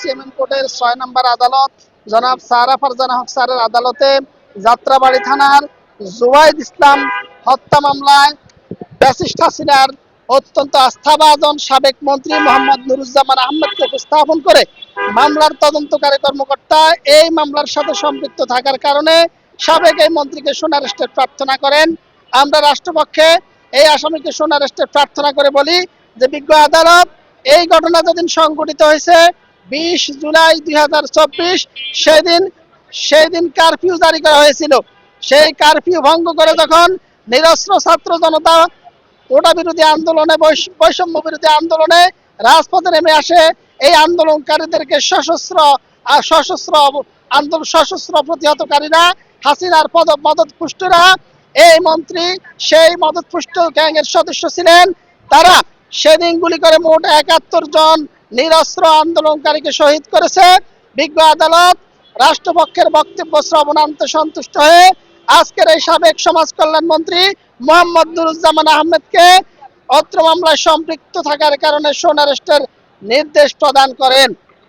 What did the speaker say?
CMM কোর্টের ৬ নম্বর আদালত জনাব সারা ফারজানা হক স্যারের আদালতে যাত্রাবাড়ি থানার জুবাইদ ইসলাম হত্যা মামলায় ব্যারিস্টার হাসিনার অত্যন্ত আস্থাভাজন সাবেক মন্ত্রী মোহাম্মদ নুরুজ্জামান আহমেদকে উপস্থাপন করে মামলার তদন্তকারী কর্মকর্তা এই মামলার সাথে সম্পৃক্ত থাকার কারণে সাবেক এই মন্ত্রীকে সোনারেস্টের প্রার্থনা করেন। আমরা রাষ্ট্রপক্ষে এই আসামিকে সোনারেস্টের প্রার্থনা করে বলি যে বিজ্ঞ আদালত এই ঘটনা যেদিন সংঘটিত হয়েছে 20 জুলাই 2024 সেদিন কারফিউ জারি করা হয়েছিল। সেই কারফিউ ভঙ্গ করে যখন নিরস্ত্র ছাত্র জনতা কোটা বিরোধী আন্দোলনে বৈষম্য বিরোধী আন্দোলনে রাজপথে নেমে আসে, এই আন্দোলনকারীদেরকে সশস্ত্র প্রতিহতকারীরা হাসিনার মদতপুষ্টরা এই মন্ত্রী সেই মদতপুষ্ট গ্যাংয়ের সদস্য ছিলেন। তারা সেদিন গুলি করে মোট ৭১ জন নিরস্ত্র আন্দোলনকারীকে শহীদ করেছে। বিজ্ঞ আদালত রাষ্ট্রপক্ষের বক্তব্য শ্রবণান্তে সন্তুষ্ট হয়ে আজকের এই সাবেক সমাজ কল্যাণ মন্ত্রী মোহাম্মদ নুরুজ্জামান আহমেদকে অত্র মামলায় সম্পৃক্ত থাকার কারণে সোনারেস্টের নির্দেশ প্রদান করেন।